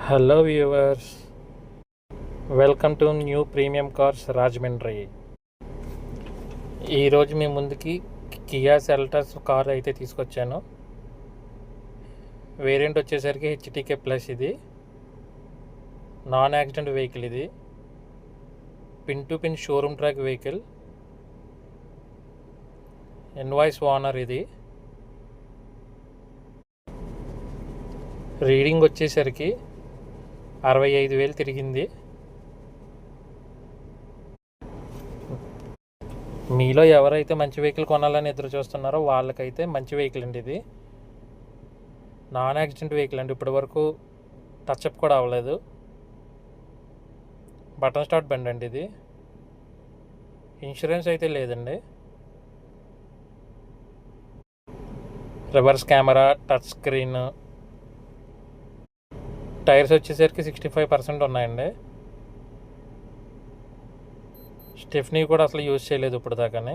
Hello viewers, welcome to new premium cars Rajahmundry. ఈరోజు మీ ముందుకి Kia Seltos car అయితే తీసుకొచ్చాను. వేరియంట్ వచ్చేసరికి హెచ్టీకే ప్లస్. ఇది నాన్ యాక్సిడెంట్ వెహికల్. ఇది pin to pin showroom track vehicle. Invoice owner. ఇది రీడింగ్ వచ్చేసరికి 65,000 తిరిగింది. మీలో ఎవరైతే మంచి వెహికల్ కొనాలని ఎదురు చూస్తున్నారో వాళ్ళకైతే మంచి వెహికల్ అండి. ఇది నాన్ యాక్సిడెంట్ వెహికల్ అండి. ఇప్పటి వరకు టచ్అప్ కూడా అవ్వలేదు. బటన్ స్టార్ట్ బండి అండి. ఇది ఇన్సూరెన్స్ అయితే లేదండి. Reverse camera, touch screen. Tyres వచ్చేసరికి 65% ఉన్నాయండి. స్టెఫ్నీ కూడా అసలు యూజ్ చేయలేదు ఇప్పుడు దాకానే.